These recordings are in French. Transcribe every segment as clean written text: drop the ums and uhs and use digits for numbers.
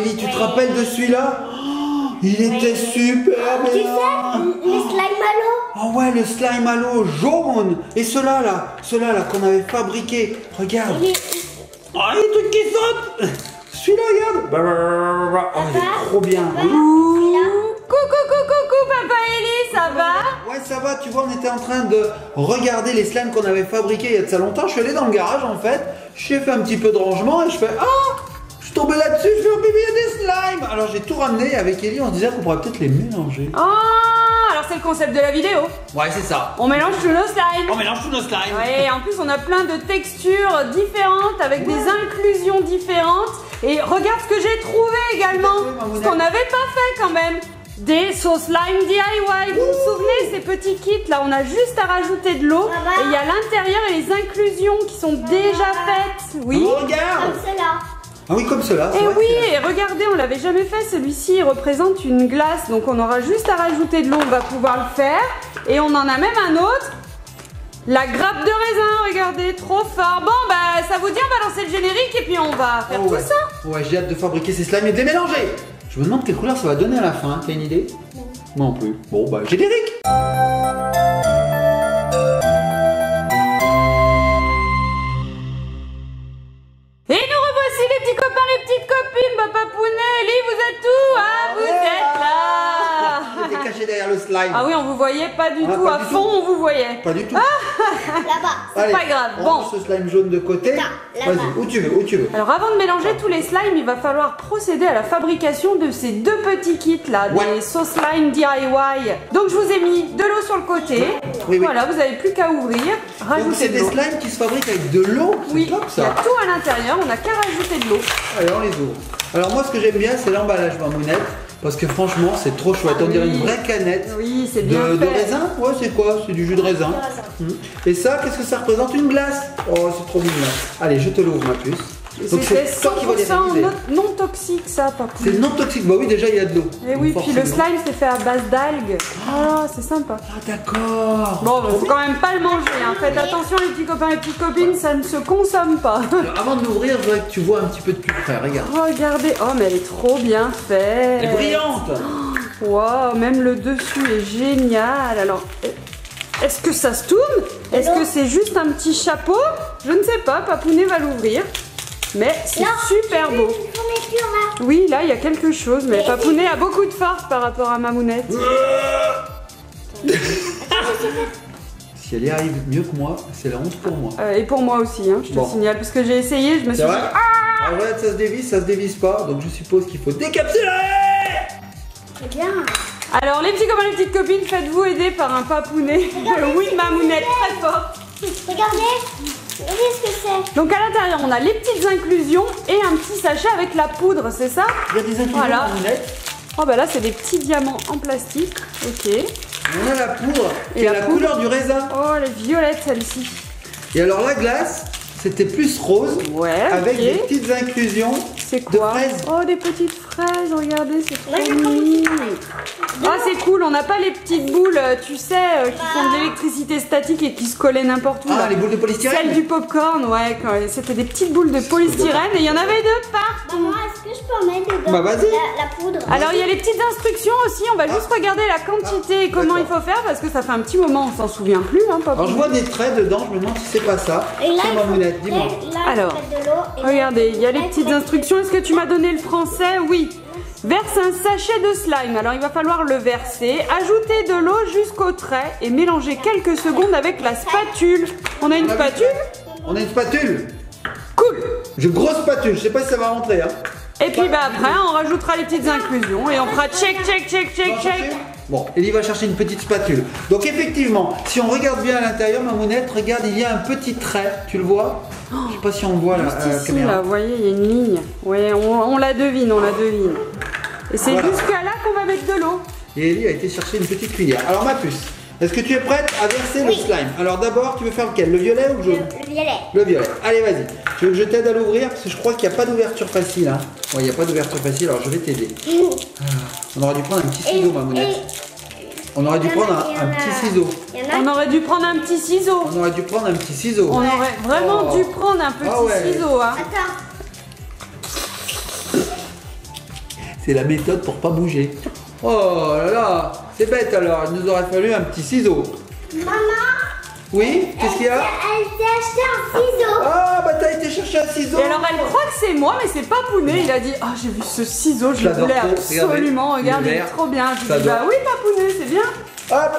Ellie, tu te rappelles de celui-là? Il était super bien. Tu sais, le slime à l'eau. Oh ouais, le slime à l'eau jaune. Et ceux-là là qu'on avait fabriqué. Regarde. Oh, les trucs qui sautent. Celui-là, regarde. Oh, il est trop bien. Coucou, papa Ellie, ça va? Ouais, ça va, tu vois, on était en train de regarder les slimes qu'on avait fabriqués il y a de ça longtemps. Je suis allé dans le garage en fait, j'ai fait un petit peu de rangement et je fais je suis tombé là-dessus, je fais oh bébé, il y a des slimes. Alors j'ai tout ramené avec Ellie, on se disait qu'on pourrait peut-être les mélanger. Alors c'est le concept de la vidéo. Ouais, c'est ça. On mélange tous nos slimes. On mélange tous nos slimes. Ouais, en plus on a plein de textures différentes avec des inclusions différentes. Et regarde ce que j'ai trouvé également, ce qu'on n'avait pas fait quand même. Des sauces slime DIY. Vous vous souvenez, ces petits kits là, on a juste à rajouter de l'eau et il y a l'intérieur et les inclusions qui sont déjà faites. Oui. Oh, regarde. Comme cela. Ah oui, comme cela. Et oui, et regardez, on l'avait jamais fait. Celui-ci il représente une glace, donc on aura juste à rajouter de l'eau, on va pouvoir le faire. Et on en a même un autre. La grappe de raisin, regardez, trop fort. Bon, bah, ça vous dit, on va lancer le générique et puis on va faire tout ça. Ouais, j'ai hâte de fabriquer ces slimes et de les mélanger. Je me demande quelle couleur ça va donner à la fin. T'as une idée? Non plus. Bon, bah, générique. Et nous revoici les petits copains, les petites copines. Papa Pounet, Ellie, vous êtes où? Ah, vous êtes là. J'étais caché derrière le slime. Ah oui, on vous voyait pas du tout. Pas À du fond, tout. on vous voyait. Pas du tout. Là-bas. C'est pas grave. On Bon. range ce slime jaune de côté. Vas-y, où tu veux, où tu veux. Alors avant de mélanger tous les slimes, il va falloir procéder à la fabrication de ces deux petits kits là, des sauce slime DIY. Donc je vous ai mis de l'eau sur le côté. Oui. Voilà, vous n'avez plus qu'à ouvrir, Donc rajouter c'est de des l'eau. slimes qui se fabriquent avec de l'eau. Oui, C'est top il y a ça. tout à l'intérieur, on n'a qu'à rajouter de l'eau. Allez, on les ouvre. Alors moi ce que j'aime bien c'est l'emballage Mamounette. Parce que franchement c'est trop chouette. On dirait une vraie canette. Oui, c'est bien de fait. raisin. Ouais, c'est quoi? C'est du jus de raisin. Et ça, qu'est-ce que ça représente? Une glace. Oh, c'est trop mignon. Allez, je te l'ouvre ma puce. Donc C'était c'est toi qui vas les 100% réaliser. non toxique ça, papa. C'est non toxique. Bah oui, déjà il y a de l'eau. Et oui, Donc, puis le forcément. slime c'est fait à base d'algues. Ah, c'est sympa. Ah d'accord. Bon, bah, faut quand même pas le manger, hein. Faites attention les petits copains et les petites copines, ça ne se consomme pas. Alors, avant de l'ouvrir, je voudrais que tu vois un petit peu de plus près. Regarde. Regardez, oh mais elle est trop bien faite. Elle est brillante. Wow, même le dessus est génial. Alors, est-ce que ça se tourne? Est-ce que c'est juste un petit chapeau? Je ne sais pas, Papounet va l'ouvrir. Mais c'est super beau. Oui, là, il y a quelque chose, mais Papounet a beaucoup de force par rapport à Mamounette. Si elle y arrive mieux que moi, c'est la honte pour moi. Et pour moi aussi, hein, je te signale, parce que j'ai essayé, je me suis dit... Ah ouais, ça se dévisse pas, donc je suppose qu'il faut décapsuler. C'est bien. Alors, les petits copains, les petites copines, faites-vous aider par un Papounet. Oui, Mamounette, très fort. Regardez. Regardez ce que c'est. Donc à l'intérieur, on a les petites inclusions et un petit sachet avec la poudre, c'est ça? Il y a des inclusions Mamounette. Oh bah là, c'est des petits diamants en plastique. Ok. On a la poudre Et qui a la la poudre. couleur du raisin. Oh, elle est violette celle-ci. Et alors la glace, c'était plus rose, Ouais, avec ok. des petites inclusions C'est quoi? de fraises. Oh, des petites fraises, regardez, c'est Moi, trop je prends mignon. Ah, c'est cool, on n'a pas les petites boules, tu sais, qui font de l'électricité statique et qui se collaient n'importe où. Ah, là. les boules de polystyrène. Celles du popcorn, ouais, c'était des petites boules de polystyrène et il y en avait deux partout. Maman, est-ce que je peux en mettre dedans Bah, vas-y. la poudre? Alors il y a les petites instructions aussi, on va juste regarder la quantité et comment il faut faire parce que ça fait un petit moment, on s'en souvient plus, hein, papa. Alors je vois des traits dedans, je me demande si c'est pas ça. Et là, C'est il faut- Mamounette, dis-moi. et là, Alors, il faut mettre de l'eau et Regardez, il y a les là, petites faut mettre- instructions. Est-ce que tu m'as donné le français? Oui. Verse un sachet de slime. Alors il va falloir le verser, ajouter de l'eau jusqu'au trait et mélanger quelques secondes avec la spatule. On a une spatule? On a une spatule. Cool. J'ai une grosse spatule, je sais pas si ça va rentrer. Hein. Et puis bah après on rajoutera les petites inclusions et on fera check, check, check, check, check. Bon, Ellie va chercher une petite spatule. Donc effectivement, si on regarde bien à l'intérieur, Mamounette, regarde, il y a un petit trait, tu le vois? Je sais pas si on le voit là, Juste à la ici caméra. là, vous voyez, il y a une ligne. Ouais, on la devine, on la devine. Et c'est Voilà. jusqu'à là qu'on va mettre de l'eau. Et Ellie a été chercher une petite cuillère. Alors ma puce, est-ce que tu es prête à verser le slime? Alors d'abord, tu veux faire lequel? Le violet ou le jaune? Le violet. Le violet. Allez, vas-y. Tu veux que je t'aide à l'ouvrir? Parce que je crois qu'il n'y a pas d'ouverture facile. Hein. Ouais, il n'y a pas d'ouverture facile, alors je vais t'aider. On aurait dû prendre un petit ciseau, Mamounette. On aurait dû prendre un petit ciseau. Il y en a. On aurait dû prendre un petit ciseau. On aurait dû prendre un petit ciseau. On aurait vraiment Oh. dû prendre un petit Ah ouais. ciseau. Hein. Attends. C'est la méthode pour pas bouger. Oh là là, c'est bête alors, il nous aurait fallu un petit ciseau. Maman, Oui, qu'est-ce qu'il y a? elle s'est acheté un ciseau. Ah bah t'as été chercher un ciseau. Et alors elle croit que c'est moi, mais c'est pas Papounet. Il a dit, ah j'ai vu ce ciseau, je le J'adore voulais trop. absolument. Regardez, Regarde, il est il est vert. trop bien. Je lui dis, J'adore. bah oui Papounet, c'est bien. Hop.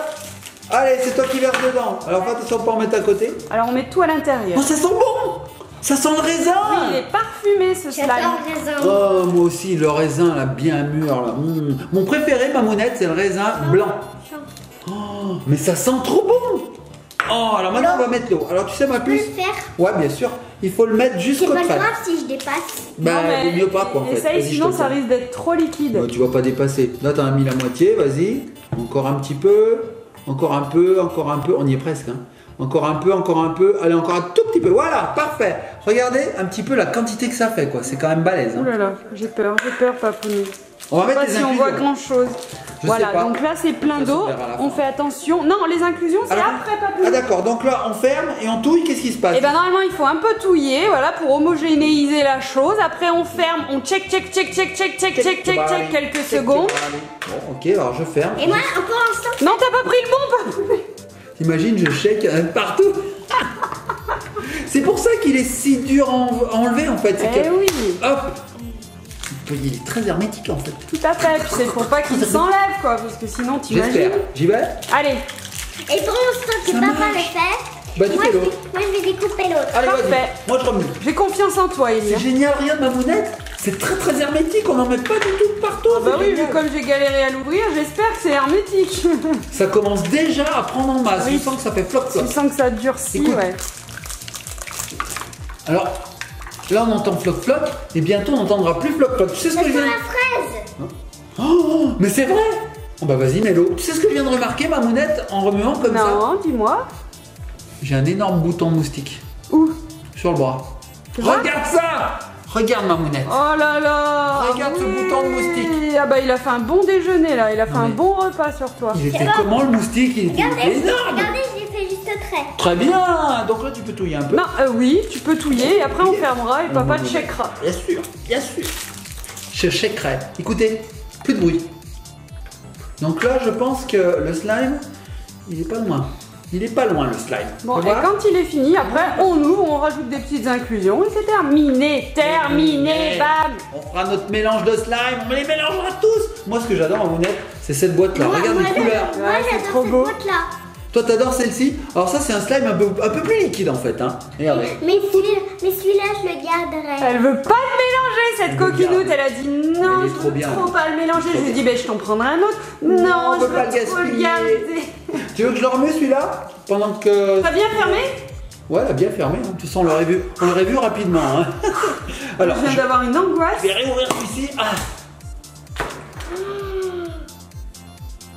Allez, c'est toi qui verses dedans. Alors fais attention pour en mettre à côté. Alors on met tout à l'intérieur. Oh, ça sent bon. Ça sent le raisin. Il est parfumé ce slime. J'adore le raisin. Oh, moi aussi, le raisin là, bien mûr là. Mon préféré, Mamounette, c'est le raisin blanc. Oh, mais ça sent trop bon. Oh, alors maintenant on va mettre l'eau. Alors tu sais ma Je peux le puce? faire. Ouais, bien sûr. Il faut le mettre C'est jusqu'au pas crème. grave si je dépasse. Bah, Non, mais vaut mieux pas quoi en fait. essaye, Vas-y, sinon je te ça le fais. risque d'être trop liquide. Bah, tu vas pas dépasser. Là, t'en as mis la moitié, vas-y. Encore un petit peu. Encore un peu, encore un peu. On y est presque. Hein. Encore un peu, encore un peu. Allez, encore un tout petit peu. Voilà, parfait. Regardez un petit peu la quantité que ça fait, quoi. C'est quand même balèze. Ouh Hein. là là, j'ai peur Papounet. On va Je sais mettre pas les si on inclusions. voit grand chose. Je Voilà, sais pas. donc là c'est plein Ça d'eau. se verra à la On fin. fait attention. Non, les inclusions c'est Alors, après ah Papounet. d'accord, donc là on ferme et on touille, qu'est-ce qui se passe? Et ben normalement il faut un peu touiller, voilà, pour homogénéiser la chose. Après on ferme, on check quelques secondes. Bon, ok, alors je ferme. Et moi, encore un instant. Non, t'as pas pris le bon Papounet. T'imagines, je shake partout. C'est pour ça qu'il est si dur à enlever en fait. C'est Eh que- oui, Hop. Il est très hermétique en fait. tout à fait. Puis c'est pour pas qu'il s'enlève quoi, parce que sinon t'imagines. J'espère. J'y vais? Allez, Et pour l'instant que Ça papa marche. le fait, Bah, tu moi, fais je l'autre. vais, moi je vais découper l'autre. Allez, vas-y. Parfait. Moi je remue. j'ai confiance en toi Elie. C'est génial, regarde ma mounette. C'est très très hermétique, on n'en met pas du tout partout. Bah c'est oui, vu génial. comme j'ai galéré à l'ouvrir, j'espère que c'est hermétique. Ça commence déjà à prendre en masse. Oui. Je sens que ça fait flop flop. Tu sens que ça durcit, Écoute. ouais. Alors, là on entend flop flop et bientôt on n'entendra plus flop flop. Tu sais ce que je Sur viens la fraise. Oh, mais c'est vrai. Oh bah vas-y Mélo. Tu sais ce que je viens de remarquer ma mounette en remuant comme ça? Non, dis-moi. J'ai un énorme bouton moustique Où? sur le bras. Tu vois? Regarde ça. Regarde ma mounette. Oh là là. Regarde ce bouton de moustique. Ah bah il a fait un bon déjeuner là, il a fait Non, un mais- bon repas sur toi. Il était comment le moustique? Il était Regardez, énorme. regardez, j'ai fait juste trait. Très bien. Donc là tu peux touiller un peu. Non, oui, tu peux touiller et après on fermera et papa te checkera. Bien sûr, bien sûr. Je checkerai. Écoutez, plus de bruit. Donc là, je pense que le slime, il est pas loin. Il est pas loin le slime. Bon, Tu et vois? quand il est fini, après on ouvre, on rajoute des petites inclusions et c'est terminé. Terminé, bam. On fera notre mélange de slime, on les mélangera tous. Moi, ce que j'adore en mounette, c'est cette boîte-là. Regarde les couleurs. Moi Ouais, c'est j'adore trop cette beau. boîte-là. Toi, t'adores celle-ci. Alors ça, c'est un slime un peu plus liquide en fait. Hein. Regardez. Mais celui-là, je le garderai. Elle veut pas le mélanger cette Elle le coquinoute, garde. elle a dit non, Elle est je trop veux bien. trop pas le mélanger. Trop Je lui ai dit bien. ben je t'en prendrai un autre. Non, on je peut veux pas le trop le gaspiller. garder. Tu veux que je le remue celui-là? Pendant que... T'as bien fermé? Ouais, elle a bien fermé. Hein. De toute façon, on l'aurait vu rapidement. Hein. Alors, Je viens d'avoir une angoisse. je vais réouvrir celui-ci. Ah.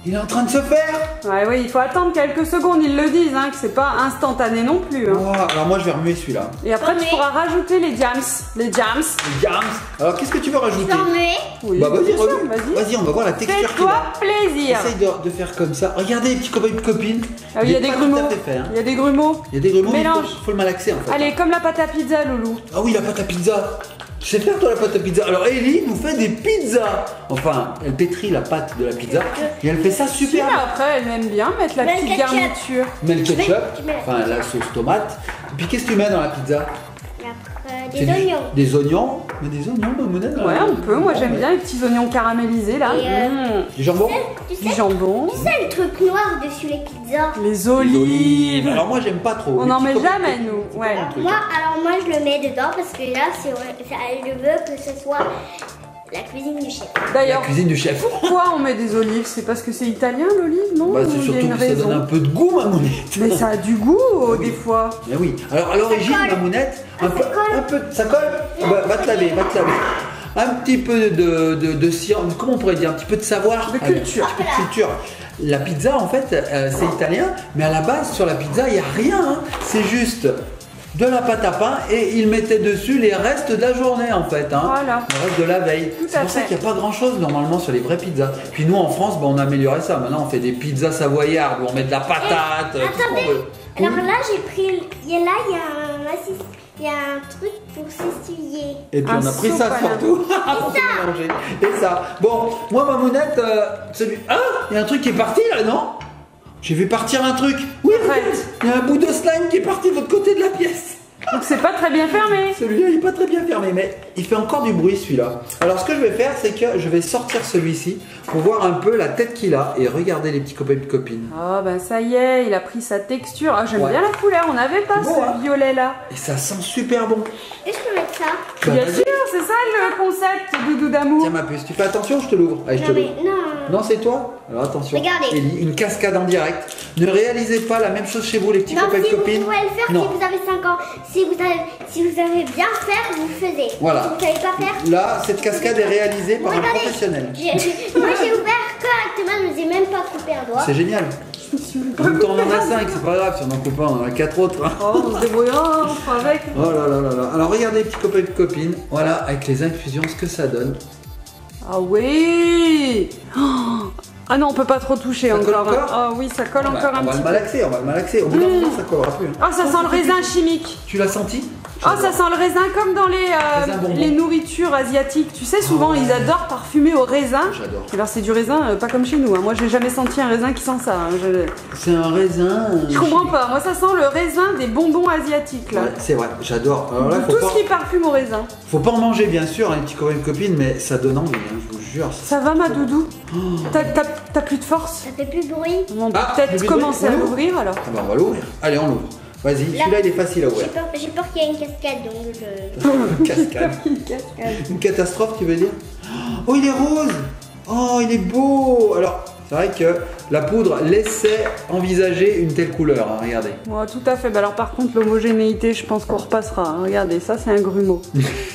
Il est en train de se faire. Ouais, oui, il faut attendre quelques secondes, ils le disent, hein, que c'est pas instantané non plus. Hein. Oh, alors moi, je vais remuer celui-là. Et après, tu Mais- pourras rajouter les jams. Les jams. Les Jams. Alors, qu'est-ce que tu veux rajouter? Sans muer. Oui, Bah vas-y, bien sûr, remue. vas-y. Vas-y, on va voir la texture qu'il Fais-toi a. plaisir. Essaye de faire comme ça. Regardez les petits copains et copines. Ah oui, il y a des pas grumeaux. tout à fait fait, hein. Il y a des grumeaux. Il y a des grumeaux, mais Mélange. faut le malaxer en fait. Allez, comme la pâte à pizza, Loulou. Ah oui, la pâte à pizza. Tu sais faire toi la pâte à pizza. Alors Ellie nous fait des pizzas. Enfin, elle pétrit la pâte de la pizza et elle fait ça Si, super mais bien. après, elle aime bien mettre la Mais le petite ketchup. garniture. Mets le ketchup, Tu mets- enfin la sauce tomate. Et puis qu'est-ce que tu mets dans la pizza? Et après, C'est des oignons. Des oignons. Mais des oignons, Mamonette. Ouais, on peut. Moi, j'aime bien les petits oignons caramélisés, là. Et, Du jambon. Tu Du sais, jambon. tu sais le truc noir dessus les pizzas. Les Des olives. Alors moi j'aime pas trop. On Les n'en petits met copains- jamais, nous. c'est Ouais. pas mon truc. Moi, je le mets dedans parce que là, je veux que ce soit la cuisine du chef. La D'ailleurs, cuisine du chef. pourquoi on met des olives? C'est parce que c'est italien, l'olive, non? Bah, Ou c'est il y a surtout une que ça raison. donne un peu de goût, Mamonette. Mais ça a du goût, des fois. Mais oui. Alors à l'origine, colle. Mamounette, Ah, ça colle. un peu, ça colle. Va te laver, va te laver. Un petit peu de science, comment on pourrait dire, un petit peu de savoir, De Allez, culture. un petit peu de culture. La pizza, en fait, c'est italien, mais à la base, sur la pizza, il n'y a rien. Hein. C'est juste de la pâte à pain et ils mettaient dessus les restes de la journée, en fait. Hein. Voilà. Le reste de la veille. Tout C'est à pour ça fait. qu'il n'y a pas grand-chose normalement sur les vraies pizzas. Puis nous, en France, on a amélioré ça. Maintenant, on fait des pizzas savoyardes où on met de la patate, tout ce qu'on Attendez. veut. Alors là, j'ai pris. Il y a un il y a un truc pour s'essuyer. Et puis on a pris ça sopalin. surtout pour se mélanger. Et ça. Bon, moi Mamounette, celui. Ah, il y a un truc qui est parti là, non? J'ai vu partir un truc. Oui, Arrête. regarde, il y a un bout de slime qui est parti de l'autre côté de la pièce. Donc c'est pas très bien fermé. Celui-là, il est pas très bien fermé, mais il fait encore du bruit celui-là. Alors ce que je vais faire, c'est que je vais sortir celui-ci pour voir un peu la tête qu'il a et regarder les petits copains et copines. Oh bah ça y est, il a pris sa texture. Ah j'aime Ouais. bien la couleur, on n'avait pas C'est beau, ce hein. violet là. Et ça sent super bon. Est-ce que je peux mettre ça? Bah, Bien vas-y. sûr, c'est ça le concept, doudou d'amour. Tiens ma puce, tu fais attention, je te l'ouvre. Allez, je te Non, mais l'ouvre. non. Non, c'est toi? Alors attention. Regardez. Ellie, une cascade en direct. Ne réalisez pas la même chose chez vous, les petits Non, copains et si vous copines. pouvez le faire, Non. si vous avez 5 ans. Si vous savez bien faire, vous le faisez. Voilà. Si vous savez pas faire, Là, cette cascade est réalisée par un regardez. professionnel. Moi j'ai ouvert correctement, je ne vous ai même pas coupé un doigt. C'est génial. En même temps, on en a 5, c'est pas grave. Si on en coupe un, on en a 4 autres. hein. Oh, on se débrouillera, on fera avec. Oh là là là là. Alors regardez, les petits copains et copines. Voilà, avec les infusions, ce que ça donne. Ah oui. Oh. Ah non, on peut pas trop toucher Ça colle encore. encore Ah oui, ça colle encore un on va petit le peu. malaxer, on va le malaxer. Au bout d'un moment, ça collera plus. hein. Ah, ça sent le raisin chimique. Tu l'as senti? Ah, ça sent le raisin comme dans Raisin bonbon. les nourritures asiatiques. Tu sais, souvent, ils adorent parfumer au raisin. J'adore. Alors, c'est du raisin, pas comme chez nous. hein. Moi, j'ai jamais senti un raisin qui sent ça. hein. C'est un raisin. Je comprends pas. Moi, ça sent le raisin des bonbons asiatiques, là. Ouais, c'est vrai, j'adore. Alors là, Tout ce qui parfume au raisin. faut pas en manger, bien sûr, hein, les petits copains et copines, mais ça donne envie, hein, je vous jure. Ça va, ma doudou? T'as plus de force? Ça fait plus de bruit. On va Ah, peut-être plus de commencer à bruit. l'ouvrir, alors. Ah bah, on va l'ouvrir. Allez, on l'ouvre. Vas-y, celui-là, il est facile à ouvrir. J'ai peur qu'il y ait une cascade, donc je... Une cascade. Une catastrophe, tu veux dire? Oh, il est rose. Oh, il est beau. Alors, c'est vrai que la poudre laissait envisager une telle couleur, hein, regardez. Ouais, tout à fait. Bah alors, par contre, l'homogénéité, je pense qu'on repassera. hein. Regardez, ça, c'est un grumeau.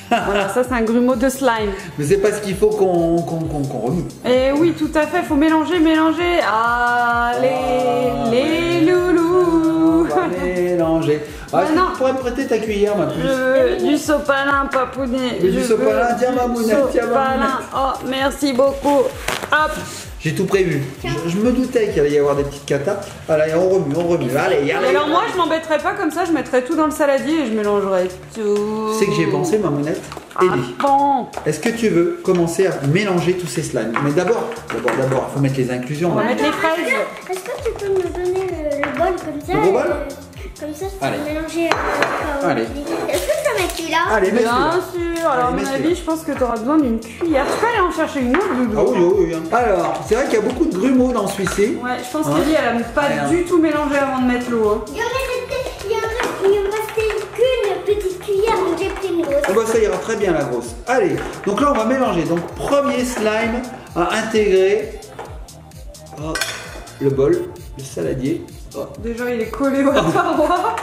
Voilà, ça, c'est un grumeau de slime. Mais c'est pas ce qu'il faut qu'on remue. Et oui, tout à fait. Faut mélanger, mélanger. Allez, Ah, les loulous. On va mélanger. Ah, est-ce que non. tu pourrais me prêter ta cuillère, ma puce? Je veux du sopalin papounet. veux du sopalin. Tiens, Mamounette, tiens, Sopalin. Oh, merci beaucoup. Hop. J'ai tout prévu. Je me doutais qu'il allait y avoir des petites catas. Allez, on remue, on remue. Allez, Et allez. alors moi, je m'embêterais pas comme ça. Je mettrais tout dans le saladier et je mélangerais tout. Tu sais que j'y ai pensé, Mamounette. Ellie, Bon. est-ce que tu veux commencer à mélanger tous ces slimes? Mais d'abord, il faut mettre les inclusions. On va hein. mettre les Attends, fraises. Est-ce que tu peux me donner le bol comme ça? Le gros bol? Comme ça, je Allez. peux mélanger. Allez. Est-ce que ça met celui-là? Allez, mets Bien celui-là. sûr. Alors à Allez, mon mets avis, celui-là. je pense que tu auras besoin d'une cuillère. Tu peux aller en chercher une autre, Doudou. Ah oui, oui, oui. hein. Alors, c'est vrai qu'il y a beaucoup de grumeaux dans celui-ci. Ouais, je pense Ouais. qu'Ellie, elle a pas Rien. du tout mélangé avant de mettre l'eau. hein. Il me restait qu'une petite cuillère, donc j'ai pris une grosse. Ah bah, ça ira très bien la grosse. Allez, donc là on va mélanger. Donc premier slime à intégrer oh, le bol, le saladier. Oh. Déjà, il est collé au paroi.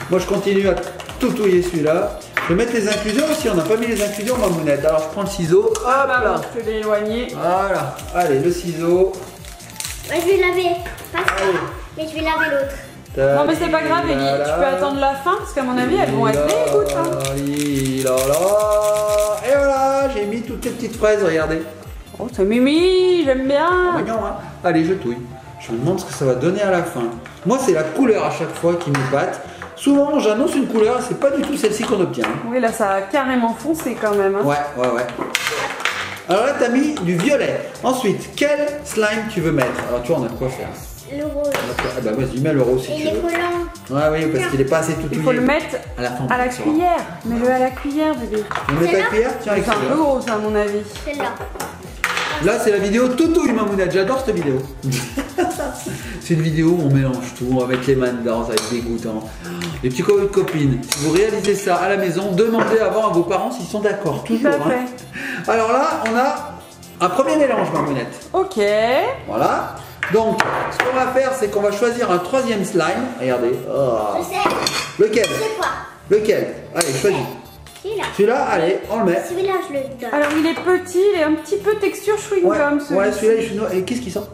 Moi je continue à tout touiller celui-là. Je vais mettre les inclusions aussi, on n'a pas mis les inclusions Mamounette. Alors je prends le ciseau, hop Ah bah là. bon, je te l'ai éloigné. Voilà, allez le ciseau. Ouais, je vais laver. Pas ça, Allez. mais je vais laver l'autre. Non mais c'est pas grave, Ellie. Tu peux attendre la fin parce qu'à mon avis, elles vont être dégoûtantes. hein. Et voilà, j'ai mis toutes les petites fraises, regardez. Oh, c'est Mimi, j'aime bien. Mignon, hein. Allez, je touille. Je me demande ce que ça va donner à la fin. Moi, c'est la couleur à chaque fois qui m'épate. Souvent, j'annonce une couleur, c'est pas du tout celle-ci qu'on obtient. Oui, là, ça a carrément foncé quand même. hein. Ouais. Alors là, t'as mis du violet. Ensuite, quel slime tu veux mettre? Alors, tu vois, on a de quoi faire. Le rose. Ah bah, vas-y, mets le rose si Et tu il est veux. collant. Ouais, oui, parce qu'il est pas assez tout Il faut le mettre à la fin. à la ça va. cuillère. Mets-le à la cuillère, bébé. Tu mets ta cuillère? Tiens, avec C'est un peu celui-là. gros, ça, à mon avis. Celle-là. Là, c'est la vidéo Toutouille, Mamounette. J'adore cette vidéo. C'est une vidéo où on mélange tout avec les mains dedans, ça va être dégoûtant. Les petits copains et copines, si vous réalisez ça à la maison, demandez avant à vos parents s'ils sont d'accord. Tout Toujours. à fait. hein. Alors là, on a un premier mélange, Mamounette. Ok. Voilà. Donc, ce qu'on va faire, c'est qu'on va choisir un troisième slime. Regardez. Oh. Je sais. Lequel? C'est quoi? Lequel? Allez, choisis. Celui-là. Celui-là, allez, on le met. Celui-là, je le donne. Alors, il est petit, il est un petit peu texture chewing-gum, ouais, celui-ci. celui-là, il est chinois. Et qu'est-ce qu'ils sont?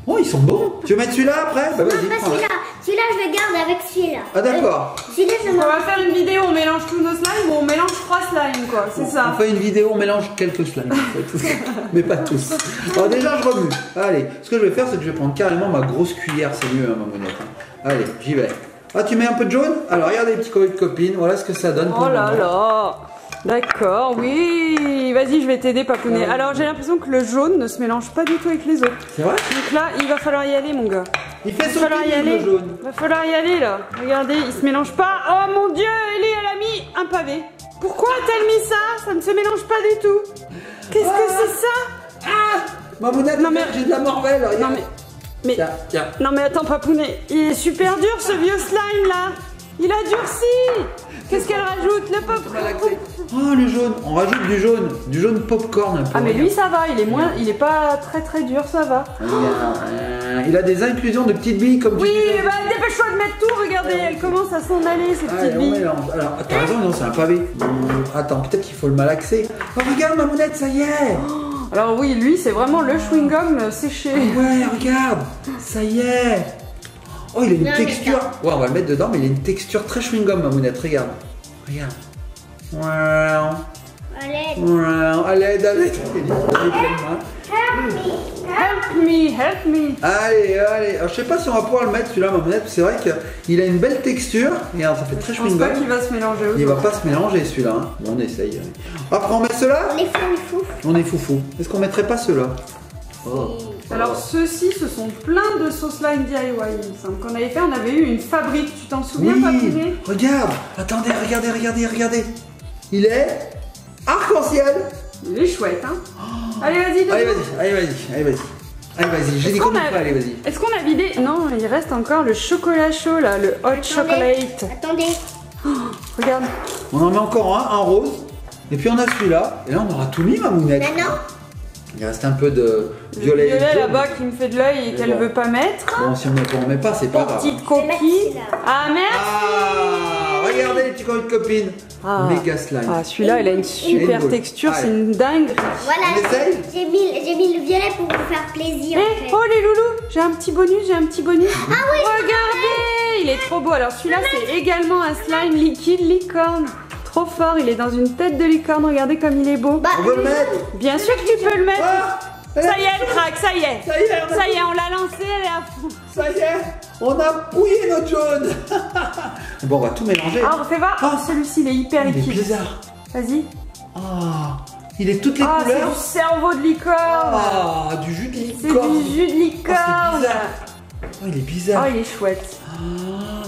Oh, ils sont bons. Tu veux mettre celui-là après? Bah Non, vas-y, pas prends-le. celui-là. Celui-là, je le garde avec celui-là. Ah d'accord. Celui-là, je On m'en... va faire une vidéo, on mélange tous nos slimes ou on mélange 3 slimes, quoi. C'est ça. On fait une vidéo, on mélange quelques slimes, en fait. Mais pas tous. Alors déjà, je remue. Allez, ce que je vais faire, c'est que je vais prendre carrément ma grosse cuillère, c'est mieux, hein, Mamounette. Allez, j'y vais. Ah, tu mets un peu de jaune? Alors, regardez les petits copines, voilà ce que ça donne. Oh là là. D'accord, oui. Vas-y, je vais t'aider, Papounet. Alors, j'ai l'impression que le jaune ne se mélange pas du tout avec les autres. C'est vrai? Donc là, il va falloir y aller, mon gars. Il fait son falloir y pilier, aller. le jaune. Va falloir y aller, là. Regardez, il se mélange pas. Oh mon Dieu, Ellie, elle a mis un pavé. Pourquoi a-t-elle mis ça? Ça ne se mélange pas du tout. Qu'est-ce que c'est ça? Mamounette, Non, mais- j'ai de la morvelle, regarde. Non mais... Tiens, tiens. Non mais attends, Papounet, il est super dur ce vieux slime là. Il a durci. Qu'est-ce qu'elle rajoute? Le popcorn. Oh, le jaune. On rajoute du jaune popcorn un peu. Ah mais lui regarde. ça va, il est pas très dur, ça va. Il a des inclusions de petites billes comme Oui, tu disais. bah dépêche-toi de mettre tout, regardez, elle commence à s'en aller ces Allez, petites on billes. mélange. Alors, t'as raison, non, c'est un pavé. Attends, peut-être qu'il faut le malaxer. Oh, regarde, Mamounette, ça y est. Alors oui, lui c'est vraiment le chewing-gum séché. Ouais, regarde, ça y est. Oh, il a une Non, mais texture. Ouais, on va le mettre dedans, mais il a une texture très chewing-gum, Mamounette. Regarde. Regarde. Wow. Allez. Wow. À l'aide, à l'aide. Il est plein de mains. Help me. Allez, allez. Alors, je sais pas si on va pouvoir le mettre celui-là, Mamounette. C'est vrai qu'il a une belle texture. Regarde, ça fait très Je pense pas chewing-gum. qu'il va se mélanger Il aux va autres. pas se mélanger celui-là. Hein. Bon, on essaye. Après, on met ceux-là. On est fou. On est foufou. Est-ce qu'on mettrait pas ceux-là? Oh. Alors ceux-ci, ce sont plein de sauce slime DIY, il me semble. Qu'on avait fait, on avait eu une fabrique, tu t'en souviens, Papounet? Regarde. Attendez, regardez. Il est arc-en-ciel. Il est chouette, hein. Allez, vas-y, Allez, vas-y. J'ai dit qu'on pas. Allez, vas-y. Est-ce qu'on a vidé? Non, il reste encore le chocolat chaud, là, le hot chocolate. Attendez. Regarde. On en met encore un rose. Et puis on a celui-là. Et là, on aura tout mis, Mamounette. Maintenant. Il reste un peu de Le violet. violet jaune. là-bas qui me fait de l'œil et Mais qu'elle bon. veut pas mettre. Bon, si on met pas, c'est pas grave. Petite Je vais mettre coquille. celui-là. Ah, merci. Ah, regardez les petits copines. Ah. Méga slime. Ah, celui-là, il a une super Une texture, boule. c'est une dinguerie. Voilà. On essaye J'ai mis le violet pour vous faire plaisir. Eh, en fait. oh les loulous, j'ai un petit bonus. Ah oui. Regardez, il est trop beau. Alors celui-là, c'est également un slime liquide licorne. Trop fort, il est dans une tête de licorne. Regardez comme il est beau. Bah, On veut le mettre. Bien sûr que tu peux le mettre. Ah, Ça y est, elle craque, ça y est. Ça y est, on a- Ça y est, on l'a lancé, elle est à fond. Ça y est, on a pouillé notre jaune. Bon, on va tout mélanger. Ah, fais voir. Ah. Celui-ci, il est hyper Il est liquide. bizarre. Vas-y. Ah, il est toutes les Ah, c'est couleurs. du cerveau de licorne. Ah, du jus de C'est licorne. du jus de licorne. Ah, c'est bizarre. Oh, il est bizarre. Oh, il est chouette.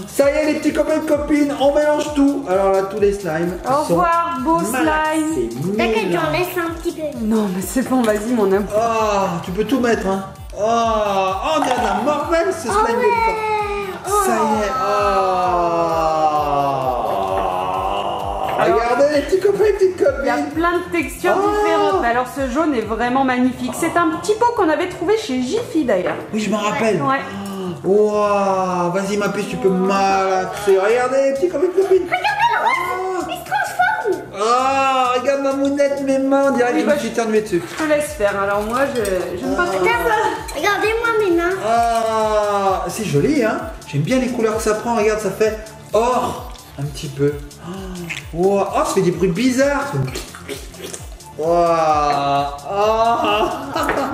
Ça y est, les petits copains et copines, on mélange tout. Alors là, tous les slimes. Au sont revoir, beau slime. malaxés, T'inquiète, j'en mélangés. laisse un petit peu. Non, mais c'est bon, vas-y, mon amour. Ah, tu peux tout mettre, hein. Oh, on dirait de la morvelle, ce slime de licorne. Ça y est. Alors, regardez les petits copains et petites Il y a copines. plein de textures Oh. différentes. Alors, ce jaune est vraiment magnifique. C'est un petit pot qu'on avait trouvé chez Jiffy, d'ailleurs. Oui, je me rappelle. Ouais. Waouh, vas-y ma puce, tu peux malaxer. Regardez les petits copains et copines. Il se transforme. Ah, regarde ma mounette, mes mains, on dirait que Oui, je bah, me suis éternué dessus. Je te laisse faire. Alors, moi, je ne pas faire ça. Regardez-moi mes mains. Ah, c'est joli, hein. J'aime bien les couleurs que ça prend. Regarde, ça fait or un petit peu. Wow. Oh, ça fait des bruits bizarres. Wow. Ah.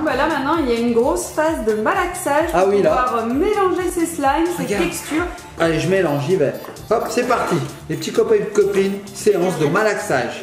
Bah là, maintenant, il y a une grosse phase de malaxage Ah pour oui, là. pouvoir mélanger ces slimes, ces Regarde. textures. Allez, je mélange, j'y vais. Hop, c'est parti. Les petits copains et copines, séance de malaxage.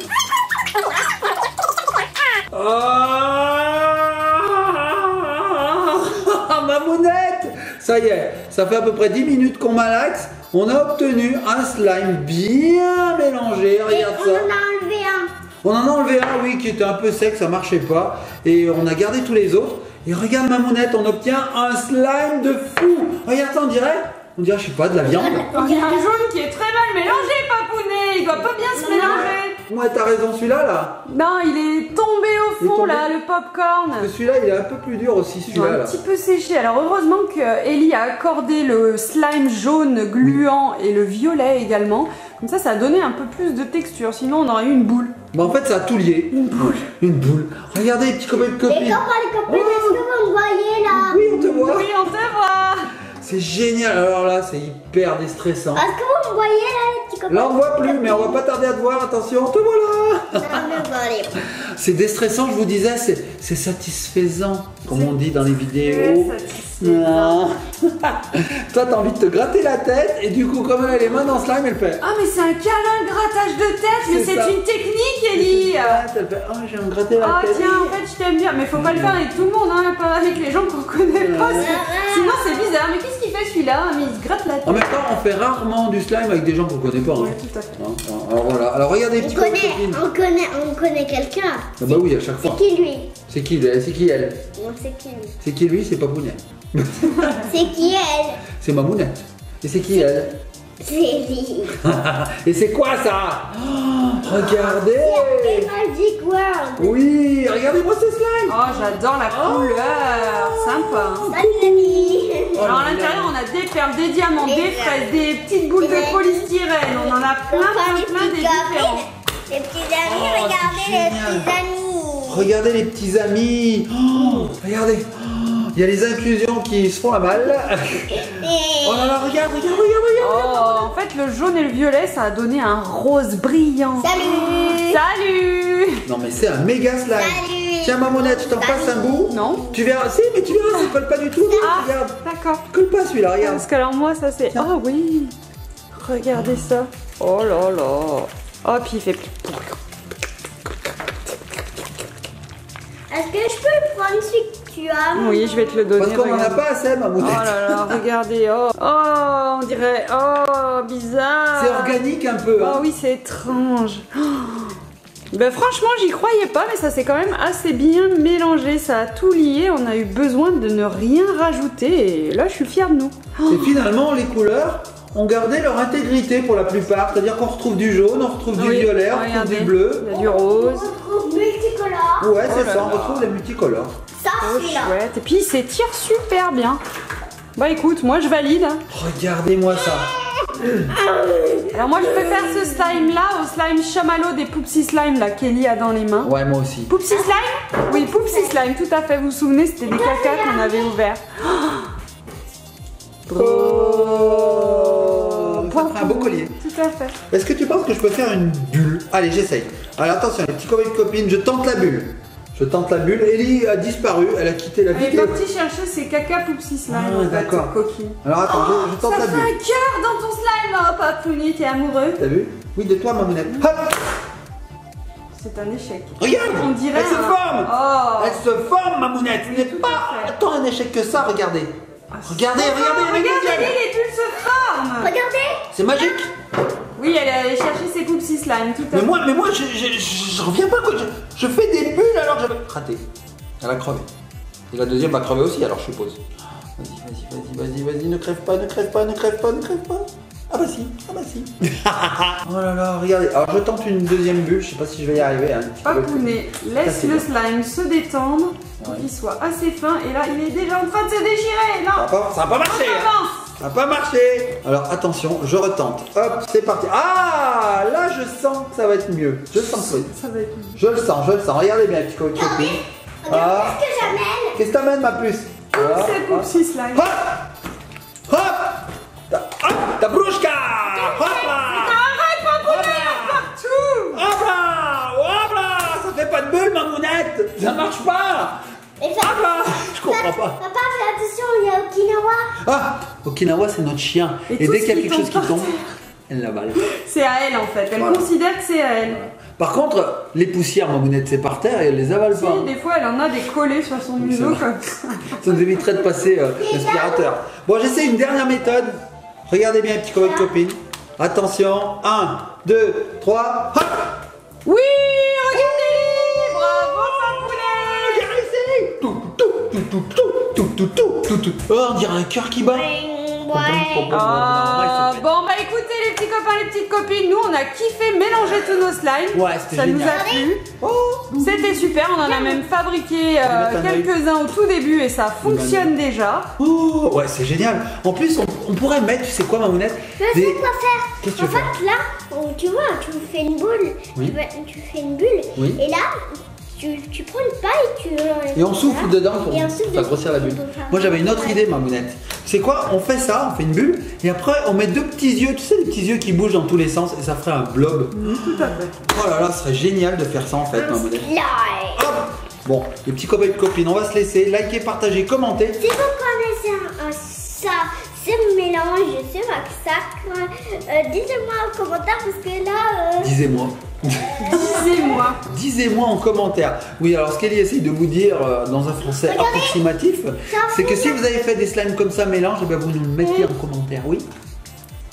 Ah, ma mounette. Ça y est, ça fait à peu près 10 minutes qu'on malaxe. On a obtenu un slime bien mélangé. Et Regarde on ça. en a enlevé un. On en a enlevé un, oui, qui était un peu sec, ça marchait pas. Et on a gardé tous les autres. Et regarde ma mounette, on obtient un slime de fou. Regarde ça, on dirait, je sais pas, de la viande. Il y a un jaune qui est très mal mélangé, Papounet. Il doit pas bien se mélanger. Ouais, t'as raison, celui-là, là. Non, il est tombé au Il est fond, tombé. là, le popcorn. Parce que celui-là, il est un peu plus dur aussi, Ils ont celui-là. un Là. petit peu séché. Alors heureusement que Ellie a accordé le slime jaune gluant et le violet également. Comme ça a donné un peu plus de texture. Sinon, on aurait eu une boule. Bah, en fait, ça a tout lié. Une boule. Une boule. Regardez les petits copains de Les copines. copains, est-ce que vous me voyez là? Oui, on te voit. Oui, on te voit. C'est génial. Alors là, c'est hyper déstressant. Est-ce que vous me voyez là, les petits copains? Là, on ne voit plus, mais on va pas tarder à te voir. Attention, te voilà. Non, mais bon, allez. C'est déstressant, je vous disais, c'est satisfaisant. comme on dit dans les vidéos. satisfait. Non. Toi, t'as envie de te gratter la tête et du coup, comme elle a les mains dans le slime, elle fait. Ah, mais c'est un câlin grattage de tête, mais C'est ça. c'est une technique, Ellie. Elle fait, oh, j'ai un gratté la Ah tête. tiens, en fait je t'aime bien, mais faut pas le faire avec tout le monde, hein, pas avec les gens qu'on connaît pas. Sinon c'est bizarre, mais qu'est-ce qu'il fait celui-là? Mais il se gratte la tête. En même temps, on fait rarement du slime avec des gens qu'on connaît pas. Hein. Ouais, tout à fait. Alors voilà. Alors regardez les petits copines. On connaît quelqu'un. Ah bah oui, à chaque fois. C'est qui lui? C'est qui lui? C'est qui elle? Non, c'est qui lui? C'est qui lui? C'est pas Mounette. C'est qui elle? C'est ma Mounette. Et c'est qui elle? C'est lui. Et c'est quoi ça? Oh, regardez! C'est Magic World. Oui, regardez-moi ce slime! Oh, j'adore la couleur, sympa. Hein. Salut Camille. Alors à l'intérieur on a des perles, des diamants, des fraises, des petites boules de polystyrène, on en a plein des différents. Les petits amis, Oh, regardez c'est les génial. petits amis. Regardez les petits amis! Oh, regardez! Oh, il y a les inclusions qui se font la malle. Oh là là, regarde! Oh, en fait le jaune et le violet ça a donné un rose brillant. Salut. Salut. Non mais c'est un méga slime! Salut. Tiens ma Mounette, je t'en passe un bout. Non. Tu verras, si, mais tu verras, ça colle pas du tout. Ah, Regarde, d'accord. colle pas celui-là, regarde. Parce que alors moi ça c'est... Oh oui. Regardez ça. Oh là là. Oh puis il fait... Est-ce que je peux prendre celui que tu as? Oui, je vais te le donner. Parce qu'on en a regarde. pas assez, ma Oh Mounette. là là, regardez. Oh, oh, on dirait... Oh, bizarre. C'est organique un peu. Oh Hein. oui, c'est étrange. Oh. Ben franchement, j'y croyais pas, mais ça s'est quand même assez bien mélangé. Ça a tout lié. On a eu besoin de ne rien rajouter. Et là, je suis fière de nous. Et finalement, les couleurs ont gardé leur intégrité pour la plupart. C'est-à-dire qu'on retrouve du jaune, on retrouve du Oui, violet, on retrouve regardez. du bleu. Il y a du On rose. retrouve multicolore. Ouais, c'est Oh là ça, on là. retrouve les multicolores. Ça, Oh, celui-là. chouette. Et puis, il s'étire super bien. Bah écoute, moi je valide. Regardez-moi ça. Alors moi je préfère ce slime là au slime chamallow des Poupsy Slime là qu'Ellie a dans les mains. Ouais, moi aussi. Poupsy Slime? Oui, Poupsy Slime, tout à fait. Vous vous souvenez, c'était des cacas qu'on avait ouverts. Oh, ça ferait un beau collier. Tout à fait. Est-ce que tu penses que je peux faire une bulle? Allez, j'essaye. Alors attention, les petits copains et copines, je tente la bulle. Je tente la bulle. Ellie a disparu, elle a quitté la Elle est vidéo. partie chercher ses caca Poupsy Slime. Ah, en fait, d'accord. cette coquille. Alors attends, je tente Ça la fait bulle. un cœur dans ton slime. Oh, Papouni, t'es amoureux. T'as vu? Oui, de toi, ma Mounette. Hop! C'est un échec. Regarde! On dirait Elle se forme! Oh. Elle se forme, ma Mounette! Ce n'est Tout pas à fait. tant un échec que ça, regardez! Regardez, regardez, Regarde, regardez! Ellie, les bulles se forment. Regardez. C'est magique! Oui, elle est allée chercher ses Poupsy Slime, tout à Mais fait. moi, je reviens pas, quoi. Je fais des bulles alors que j'avais raté. Elle a crevé. Et la deuxième va crever aussi, alors je suppose. Vas-y, ne crève pas. Ah bah si. Oh là là, regardez. Alors je tente une deuxième bulle, je sais pas si je vais y arriver. Hein. Papounet, laisse Ça, c'est le bien. slime se détendre pour Ouais. qu'il soit assez fin. Et là, il est déjà en train de se déchirer. Non, Ça va pas marcher. on Hein. avance. Ça va pas marcher. Alors attention, je retente. Hop, c'est parti. Ah, là je sens que ça va être mieux. Je sens que oui. Ça va être mieux. Je le sens. Regardez bien, petit copine. Ah, Qu'est-ce que j'amène? qu'est-ce que t'amènes, ma puce? Voilà, C'est hop. Poupsy Slime. Hop! Ta brouchka! Hop là! Arrête, Papounet, partout. Hop là! Ça fait pas de bulle, ma Mounette! Ça marche pas! Et ça, Hop là! Je comprends pas. Papa, fais attention, il y a Okinawa. Ah! Okinawa, c'est notre chien. Et Et tout dès ce qu'il y a qui quelque chose qui tombe tombe, par elle l'avale. C'est à elle en fait. Elle Voilà. considère que c'est à elle. Par contre, les poussières, ma Mounette, c'est par terre et elle les avale pas. Si, des fois, elle en a des collés sur son museau vrai. comme ça. Ça nous éviterait de passer l'aspirateur. Bon, j'essaie une dernière méthode. Regardez bien, petit copain de copine. Attention. 1, 2, 3. Hop! Oui, regardez-les. Bravo, Papounet. J'ai réussi! Oh, on dirait un cœur qui bat. Ah, bon bah écoutez les petits copains, les petites copines, nous on a kiffé mélanger tous nos slimes. Ouais, c'était Ça nous génial. a plu. Oh, C'était super, on en a même fabriqué mettre un œil. quelques-uns au tout début et ça fonctionne déjà. oh, ouais, c'est génial. En plus, on pourrait mettre, tu sais quoi, ma Mounette? Je sais quoi faire. Qu'est-ce que tu En veux faire? fait, là, tu vois, tu fais une boule. Oui. Tu fais une bulle. Oui. Et là, tu prends une paille, Et on souffle dedans pour Et on souffle faire dedans grossir la bulle. pour faire- Moi, j'avais une autre idée, ma Mounette. C'est quoi? On fait ça, on fait une bulle, et après, on met deux petits yeux, tu sais, les petits yeux qui bougent dans tous les sens, et ça ferait un blob. Tout à fait. Oh là là, ce serait génial de faire ça, en fait, ma Mounette. Slime. Hop! Bon, les petits copains et copines, on va se laisser. Likez, partagez, commentez. Si vous connaissez ce mélange, ce massacre, dites-moi en commentaire parce que là... Disez-moi. Disez-moi. Disez-moi en commentaire. Oui, alors ce qu'Ellie essaye de vous dire dans un français approximatif, c'est que si vous avez fait des slimes comme ça, mélange, eh ben vous nous le mettez en commentaire, oui.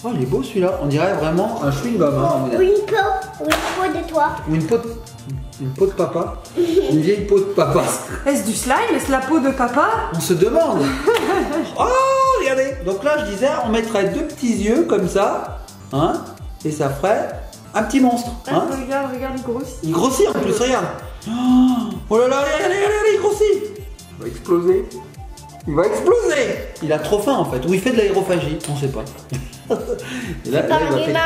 Oh, il est beau celui-là. On dirait vraiment un chewing-gum. Hein, ou une peau de toi. Ou une peau de papa. Une vieille peau de papa. Est-ce du slime? Est-ce la peau de papa? On se demande. Oh, regardez. Donc là, je disais, on mettrait deux petits yeux comme ça. Hein, et ça ferait un petit monstre. Hein. Regarde, il grossit. Il grossit en plus, regarde. Oh là là, regardez, il grossit. Il va exploser. Il va exploser. Il a trop faim en fait. Ou il fait de l'aérophagie, on sait pas. C'est pas un humain.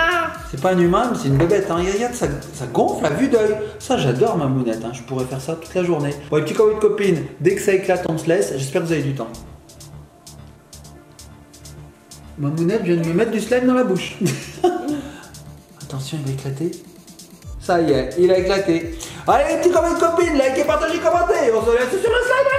C'est pas un humain, mais c'est une bébête. Hein. Regarde, ça gonfle à vue d'œil. Ça, j'adore ma mounette. Hein. Je pourrais faire ça toute la journée. Bon, les petits copains de copines, dès que ça éclate, on se laisse. J'espère que vous avez du temps. Ma mounette vient de me mettre du slime dans la bouche. Attention, il va éclater. Ça y est, il a éclaté. Allez, les petits copains de copines, likez, partagez, commentez. On se laisse sur le slime.